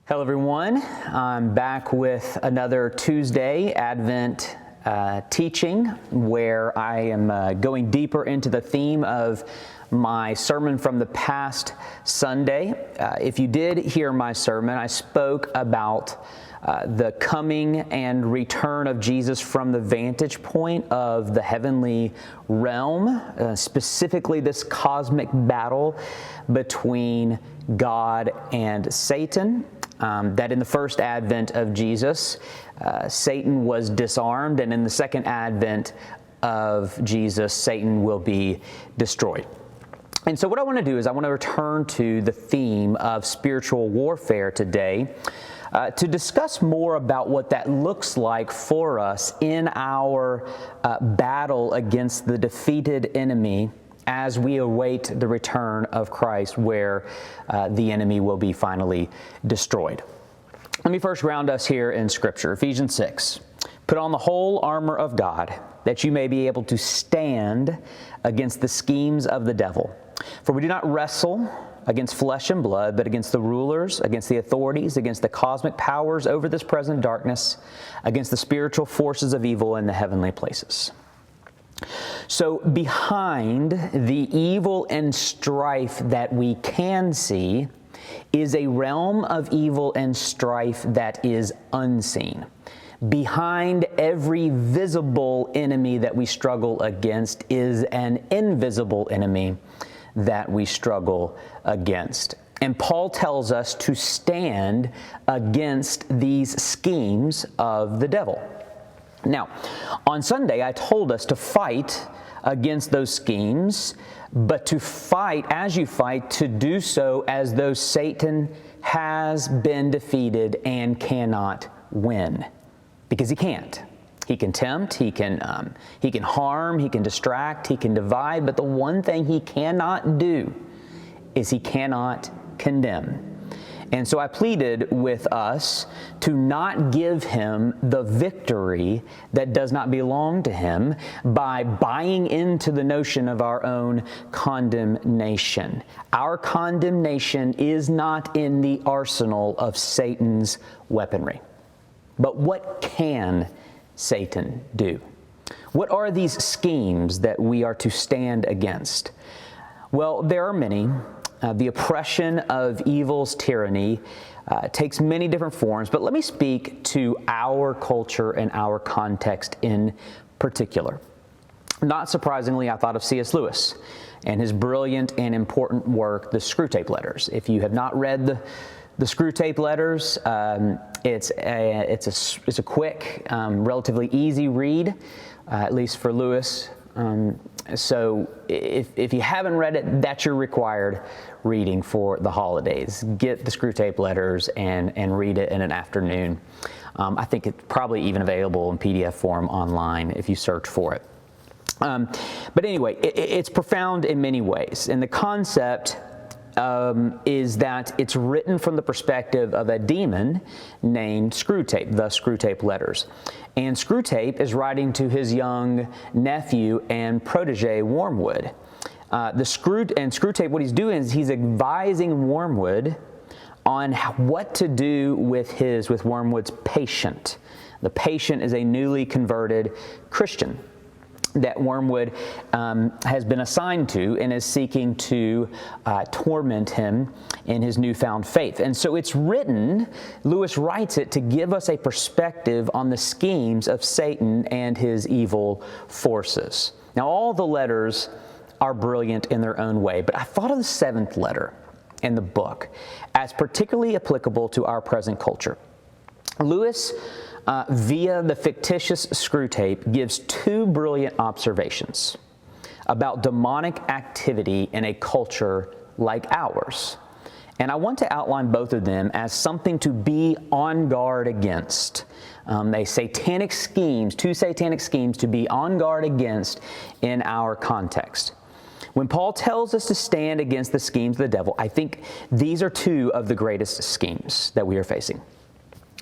Hello everyone, I'm back with another Tuesday Advent teaching where I am going deeper into the theme of my sermon from the past Sunday. If you did hear my sermon, I spoke about the coming and return of Jesus from the vantage point of the heavenly realm, specifically this cosmic battle between God and Satan. That in the first advent of Jesus, Satan was disarmed, and in the second advent of Jesus, Satan will be destroyed. And so what I want to do is I want to return to the theme of spiritual warfare today to discuss more about what that looks like for us in our battle against the defeated enemy as we await the return of Christ, where the enemy will be finally destroyed. Let me first ground us here in Scripture. Ephesians 6. Put on the whole armor of God, that you may be able to stand against the schemes of the devil. For we do not wrestle against flesh and blood, but against the rulers, against the authorities, against the cosmic powers over this present darkness, against the spiritual forces of evil in the heavenly places. So behind the evil and strife that we can see is a realm of evil and strife that is unseen. Behind every visible enemy that we struggle against is an invisible enemy that we struggle against. And Paul tells us to stand against these schemes of the devil. Now, on Sunday, I told us to fight against those schemes, but to fight, as you fight, to do so as though Satan has been defeated and cannot win. Because he can't. He can tempt, he can harm, he can distract, he can divide, but the one thing he cannot do is he cannot condemn. And so I pleaded with us to not give him the victory that does not belong to him by buying into the notion of our own condemnation. Our condemnation is not in the arsenal of Satan's weaponry. But what can Satan do? What are these schemes that we are to stand against? Well, there are many. The oppression of evil's tyranny takes many different forms, but let me speak to our culture and our context in particular. Not surprisingly, I thought of C.S. Lewis and his brilliant and important work, The Screwtape Letters. If you have not read the Screwtape Letters, it's a quick, relatively easy read, at least for Lewis. So if you haven't read it, that's your required reading for the holidays. Get the Screwtape Letters and read it in an afternoon. I think it's probably even available in PDF form online if you search for it. But anyway, it's profound in many ways. And the concept is that it's written from the perspective of a demon named Screwtape, the Screwtape Letters. And Screwtape is writing to his young nephew and protege, Wormwood. Screwtape, what he's doing is he's advising Wormwood on what to do with Wormwood's patient. The patient is a newly converted Christian that Wormwood has been assigned to and is seeking to torment him in his newfound faith. And so it's written, Lewis writes it to give us a perspective on the schemes of Satan and his evil forces. Now, all the letters are brilliant in their own way, but I thought of the seventh letter in the book as particularly applicable to our present culture. Lewis, via the fictitious Screwtape, gives two brilliant observations about demonic activity in a culture like ours. And I want to outline both of them as something to be on guard against. Two satanic schemes to be on guard against in our context. When Paul tells us to stand against the schemes of the devil, I think these are two of the greatest schemes that we are facing.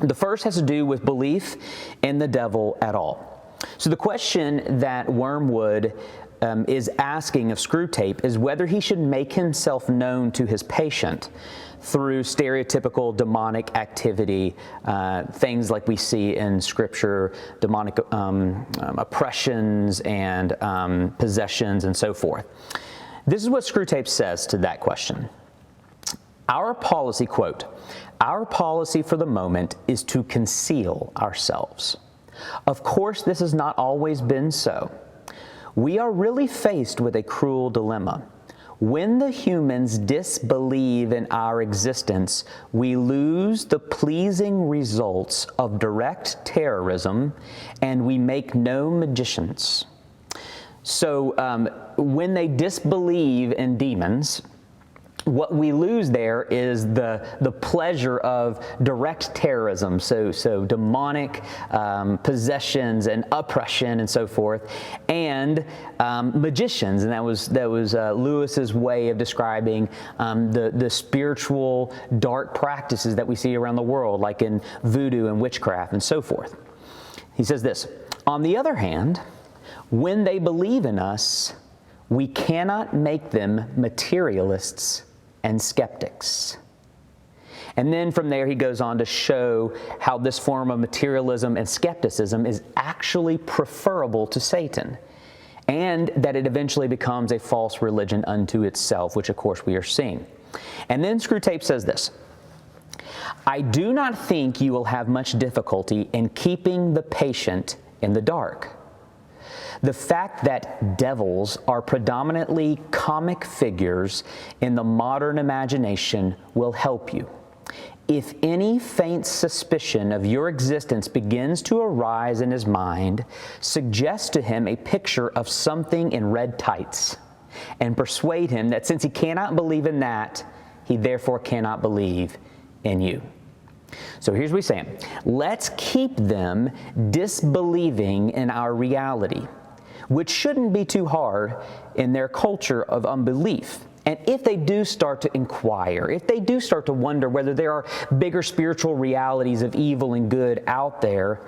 The first has to do with belief in the devil at all. So the question that Wormwood is asking of Screwtape is whether he should make himself known to his patient through stereotypical demonic activity, things like we see in Scripture, demonic oppressions and possessions and so forth. This is what Screwtape says to that question. Our policy, quote, "Our policy for the moment is to conceal ourselves. Of course, this has not always been so. We are really faced with a cruel dilemma. When the humans disbelieve in our existence, we lose the pleasing results of direct terrorism, and we make no magicians." So when they disbelieve in demons, what we lose there is the pleasure of direct terrorism, so demonic possessions and oppression and so forth, and magicians, and that was Lewis's way of describing the spiritual dark practices that we see around the world, like in voodoo and witchcraft and so forth. He says this, "On the other hand, when they believe in us, we cannot make them materialists and skeptics." And then from there he goes on to show how this form of materialism and skepticism is actually preferable to Satan, and that it eventually becomes a false religion unto itself, which of course we are seeing. And then Screwtape says this, "I do not think you will have much difficulty in keeping the patient in the dark. The fact that devils are predominantly comic figures in the modern imagination will help you. If any faint suspicion of your existence begins to arise in his mind, suggest to him a picture of something in red tights, and persuade him that since he cannot believe in that, he therefore cannot believe in you." So here's what he's saying. Let's keep them disbelieving in our reality, which shouldn't be too hard in their culture of unbelief. And if they do start to inquire, if they do start to wonder whether there are bigger spiritual realities of evil and good out there,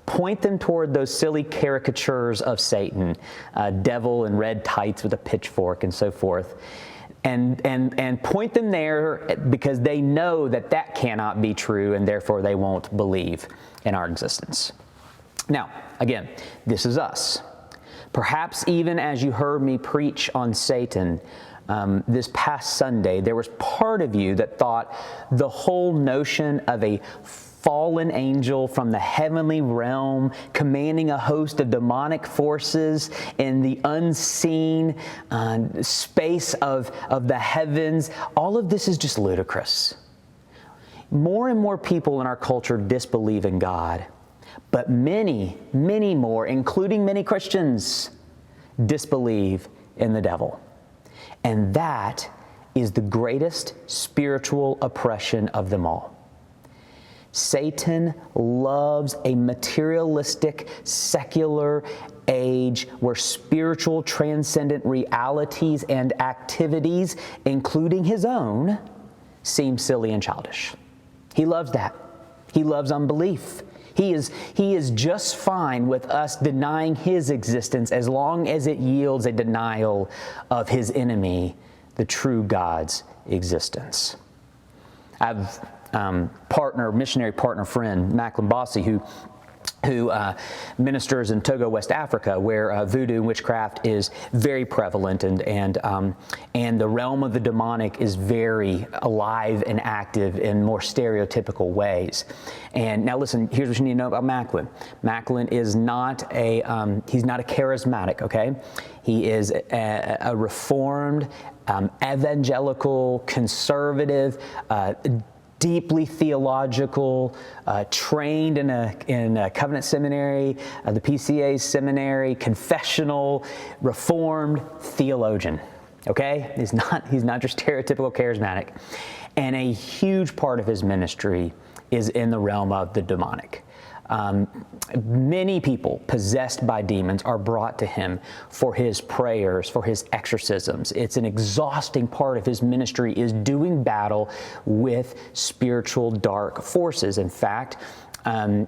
point them toward those silly caricatures of Satan, a devil in red tights with a pitchfork and so forth. And point them there because they know that that cannot be true, and therefore they won't believe in our existence. Now, again, this is us. Perhaps even as you heard me preach on Satan this past Sunday, there was part of you that thought the whole notion of a fallen angel from the heavenly realm commanding a host of demonic forces in the unseen space of the heavens, all of this is just ludicrous. More and more people in our culture disbelieve in God. But many, many more, including many Christians, disbelieve in the devil. And that is the greatest spiritual oppression of them all. Satan loves a materialistic, secular age where spiritual, transcendent realities and activities, including his own, seem silly and childish. He loves that. He loves unbelief. He is just fine with us denying his existence as long as it yields a denial of his enemy, the true God's existence. I have missionary partner friend, Macklin Bossy, who ministers in Togo, West Africa, where voodoo and witchcraft is very prevalent, and the realm of the demonic is very alive and active in more stereotypical ways. And now listen, here's what you need to know about Macklin. Macklin is not he's not a charismatic, okay? He is a reformed, evangelical, conservative, deeply theological, trained in a covenant seminary, the PCA seminary, confessional, reformed theologian. Okay, he's not your stereotypical charismatic, and a huge part of his ministry is in the realm of the demonic. Many people possessed by demons are brought to him for his prayers, for his exorcisms. It's an exhausting part of his ministry, is doing battle with spiritual dark forces. In fact, There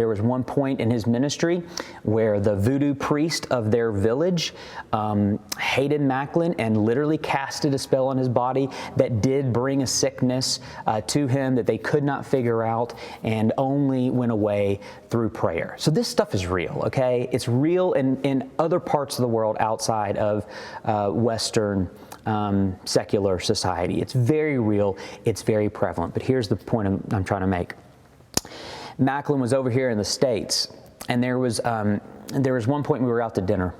was one point in his ministry where the voodoo priest of their village hated Macklin and literally casted a spell on his body that did bring a sickness to him that they could not figure out and only went away through prayer. So this stuff is real, okay? It's real in other parts of the world outside of Western secular society. It's very real. It's very prevalent. But here's the point I'm trying to make. Macklin was over here in the States, and there was one point we were out to dinner,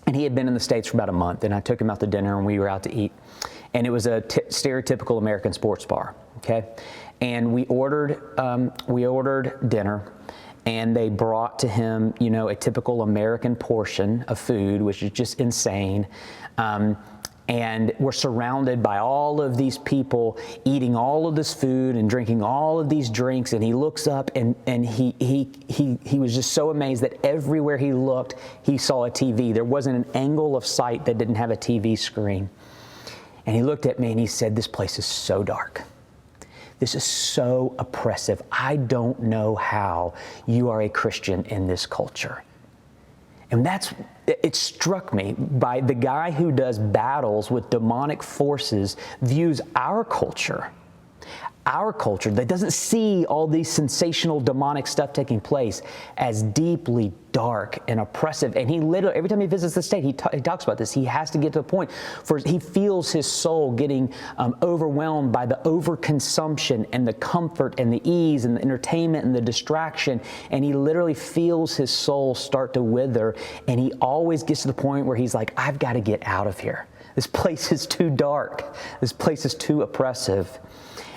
and he had been in the States for about a month, and I took him out to dinner, and we were out to eat, and it was a stereotypical American sports bar, okay? And we ordered dinner, and they brought to him, a typical American portion of food, which is just insane. And we're surrounded by all of these people eating all of this food and drinking all of these drinks. And he looks up and he was just so amazed that everywhere he looked, he saw a TV. There wasn't an angle of sight that didn't have a TV screen. And he looked at me and he said, "This place is so dark. This is so oppressive. I don't know how you are a Christian in this culture." And it struck me by the guy who does battles with demonic forces views our culture that doesn't see all these sensational demonic stuff taking place as deeply dark and oppressive. And he literally, every time he visits the state, he talks about this. He has to get to a point where he feels his soul getting overwhelmed by the overconsumption and the comfort and the ease and the entertainment and the distraction. And he literally feels his soul start to wither. And he always gets to the point where he's like, "I've got to get out of here. This place is too dark. This place is too oppressive."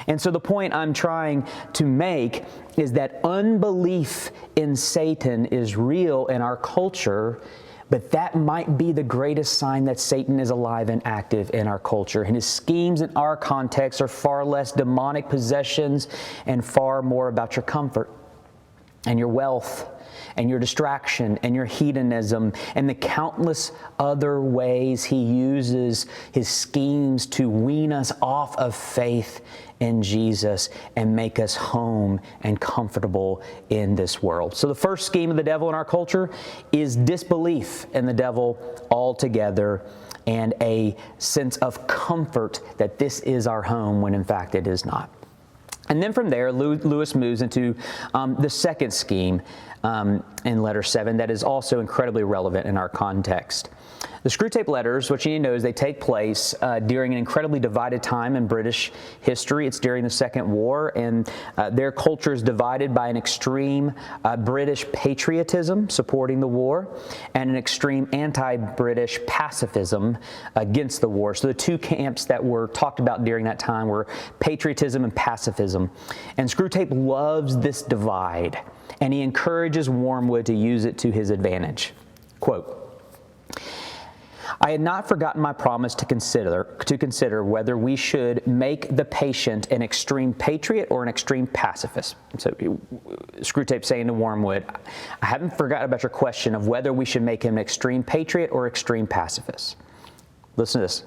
And so the point I'm trying to make is that unbelief in Satan is real in our culture, but that might be the greatest sign that Satan is alive and active in our culture. And his schemes in our context are far less demonic possessions and far more about your comfort and your wealth and your distraction and your hedonism and the countless other ways he uses his schemes to wean us off of faith in Jesus and make us home and comfortable in this world. So the first scheme of the devil in our culture is disbelief in the devil altogether and a sense of comfort that this is our home when in fact it is not. And then from there, Lewis moves into the second scheme in letter 7 that is also incredibly relevant in our context. The Screwtape Letters, what you need to know is they take place during an incredibly divided time in British history. It's during the Second War, and their culture is divided by an extreme British patriotism supporting the war and an extreme anti-British pacifism against the war. So the two camps that were talked about during that time were patriotism and pacifism. And Screwtape loves this divide, and he encourages Wormwood to use it to his advantage. Quote, "I had not forgotten my promise to consider whether we should make the patient an extreme patriot or an extreme pacifist." So Screwtape saying to Wormwood, "I haven't forgotten about your question of whether we should make him an extreme patriot or extreme pacifist." Listen to this.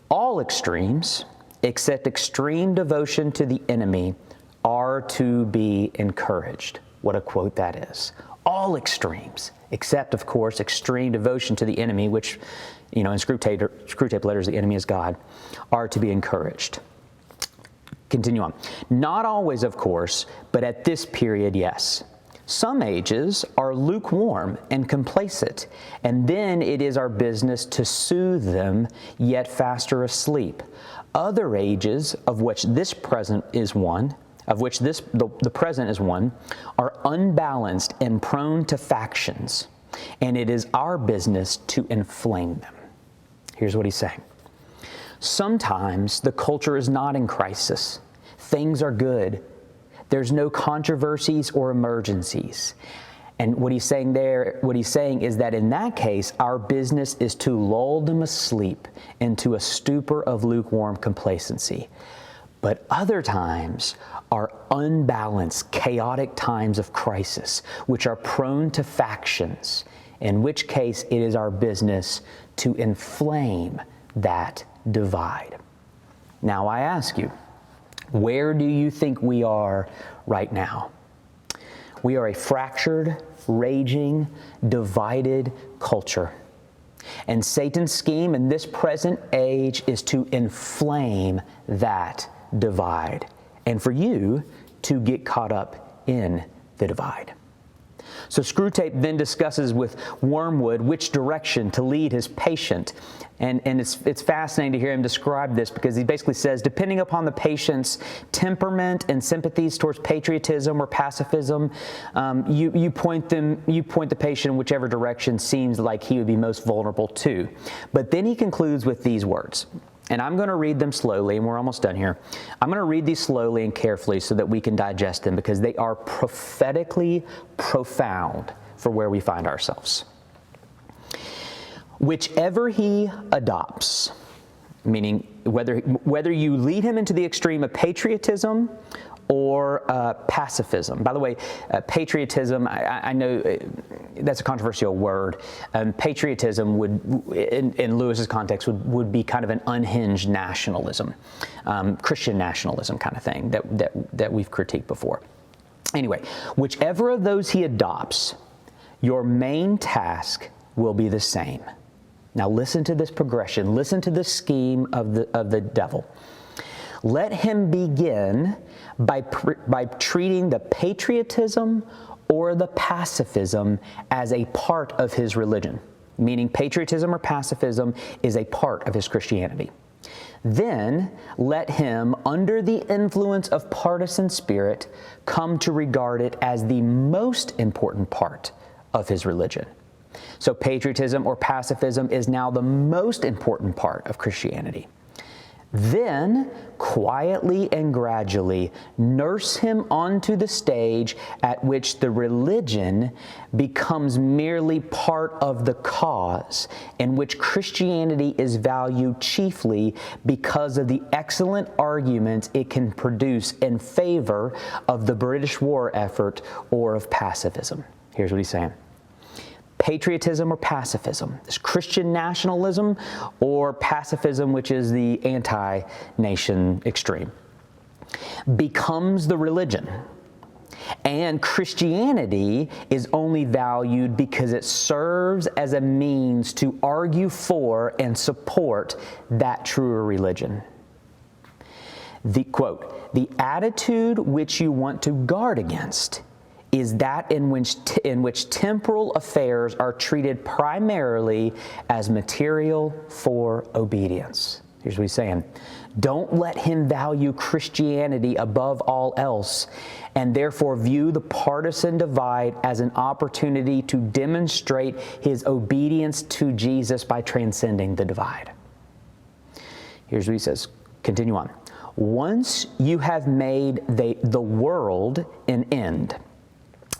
"All extremes, except extreme devotion to the enemy, are to be encouraged." What a quote that is. All except, of course, extreme devotion to the enemy, which, in Screwtape Letters, the enemy is God, are to be encouraged. Continue on. "Not always, of course, but at this period, yes. Some ages are lukewarm and complacent, and then it is our business to soothe them, yet faster asleep. Other ages, of which this present is one, the present is one, are unbalanced and prone to factions, and it is our business to inflame them." Here's what he's saying. Sometimes the culture is not in crisis. Things are good. There's no controversies or emergencies. And what he's saying is that in that case, our business is to lull them asleep into a stupor of lukewarm complacency. But other times are unbalanced, chaotic times of crisis, which are prone to factions, in which case it is our business to inflame that divide. Now I ask you, Where do you think we are right now? We are a fractured, raging, divided culture. And Satan's scheme in this present age is to inflame that divide, and for you to get caught up in the divide. So Screwtape then discusses with Wormwood which direction to lead his patient. And it's fascinating to hear him describe this, because he basically says, depending upon the patient's temperament and sympathies towards patriotism or pacifism, you point the patient in whichever direction seems like he would be most vulnerable to. But then he concludes with these words. And I'm going to read them slowly, and we're almost done here. I'm going to read these slowly and carefully so that we can digest them, because they are prophetically profound for where we find ourselves. Whichever he adopts, meaning whether you lead him into the extreme of patriotism or pacifism. By the way, patriotism, I know that's a controversial word. Patriotism would, in Lewis's context, would be kind of an unhinged nationalism, Christian nationalism kind of thing that we've critiqued before. Anyway, whichever of those he adopts, your main task will be the same. Now listen to this progression. Listen to the scheme of the devil. Let him begin by treating the patriotism or the pacifism as a part of his religion, meaning patriotism or pacifism is a part of his Christianity. Then let him, under the influence of partisan spirit, come to regard it as the most important part of his religion. So patriotism or pacifism is now the most important part of Christianity. Then, quietly and gradually, nurse him onto the stage at which the religion becomes merely part of the cause, in which Christianity is valued chiefly because of the excellent arguments it can produce in favor of the British war effort or of pacifism. Here's what he's saying. Patriotism or pacifism, this Christian nationalism, or pacifism, which is the anti-nation extreme, becomes the religion. And Christianity is only valued because it serves as a means to argue for and support that truer religion. The quote, the attitude which you want to guard against is that in which temporal affairs are treated primarily as material for obedience. Here's what he's saying. Don't let him value Christianity above all else, and therefore view the partisan divide as an opportunity to demonstrate his obedience to Jesus by transcending the divide. Here's what he says. Continue on. Once you have made the world an end,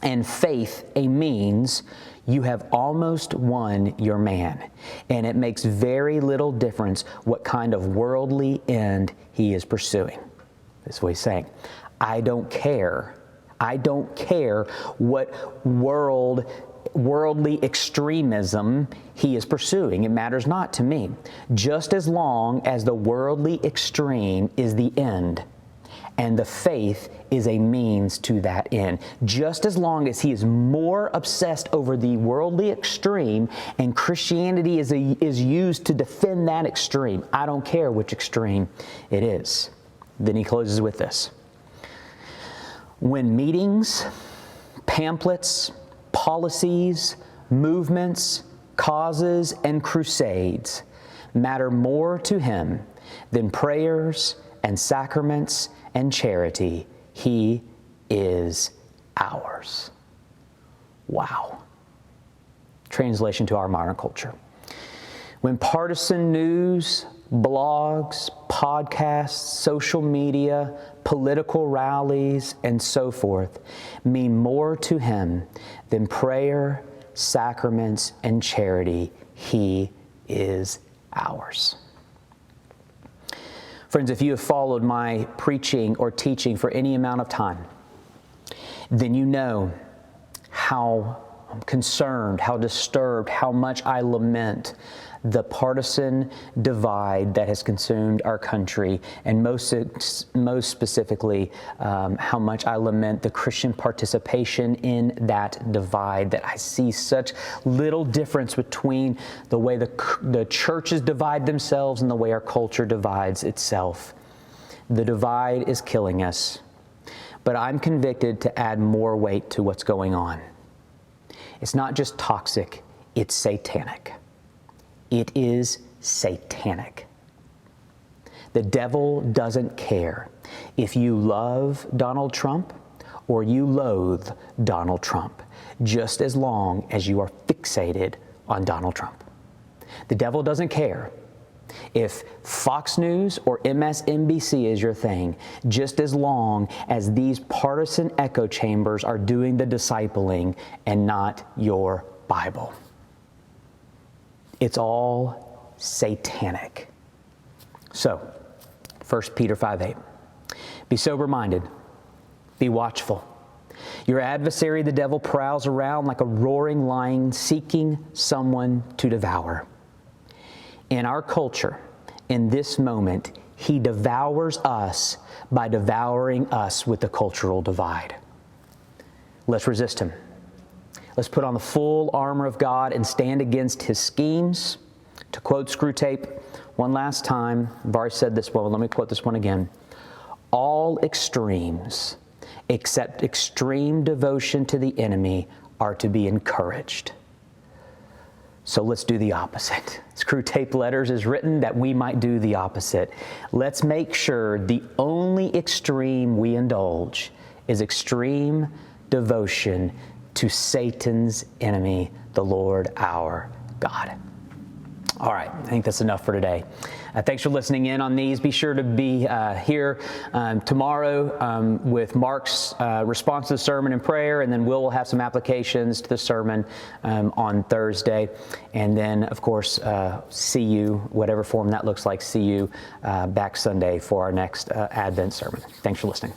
and faith a means, you have almost won your man. And it makes very little difference what kind of worldly end he is pursuing. That's what he's saying. I don't care. I don't care what worldly extremism he is pursuing. It matters not to me. Just as long as the worldly extreme is the end, and the faith is a means to that end. Just as long as he is more obsessed over the worldly extreme and Christianity is used to defend that extreme, I don't care which extreme it is. Then he closes with this. When meetings, pamphlets, policies, movements, causes, and crusades matter more to him than prayers and sacraments and charity, he is ours. Wow. Translation to our modern culture. When partisan news, blogs, podcasts, social media, political rallies, and so forth mean more to him than prayer, sacraments, and charity, he is ours. Friends, if you have followed my preaching or teaching for any amount of time, then you know how concerned, how disturbed, how much I lament the partisan divide that has consumed our country, and most specifically, how much I lament the Christian participation in that divide, that I see such little difference between the way the churches divide themselves and the way our culture divides itself. The divide is killing us, but I'm convicted to add more weight to what's going on. It's not just toxic, it's satanic. It is satanic. The devil doesn't care if you love Donald Trump or you loathe Donald Trump, just as long as you are fixated on Donald Trump. The devil doesn't care if Fox News or MSNBC is your thing, just as long as these partisan echo chambers are doing the discipling and not your Bible. It's all satanic. So, 1 Peter 5:8. Be sober-minded. Be watchful. Your adversary, the devil, prowls around like a roaring lion seeking someone to devour. In our culture, in this moment, he devours us by devouring us with the cultural divide. Let's resist him. Let's put on the full armor of God and stand against his schemes. To quote Screwtape one last time, I've already said this one, but let me quote this one again. All extremes, except extreme devotion to the enemy, are to be encouraged. So let's do the opposite. Screwtape Letters is written that we might do the opposite. Let's make sure the only extreme we indulge is extreme devotion to Satan's enemy, the Lord our God. All right, I think that's enough for today. Thanks for listening in on these. Be sure to be here tomorrow with Mark's response to the sermon and prayer, and then we'll have some applications to the sermon on Thursday. And then, of course, see you, whatever form that looks like, see you back Sunday for our next Advent sermon. Thanks for listening.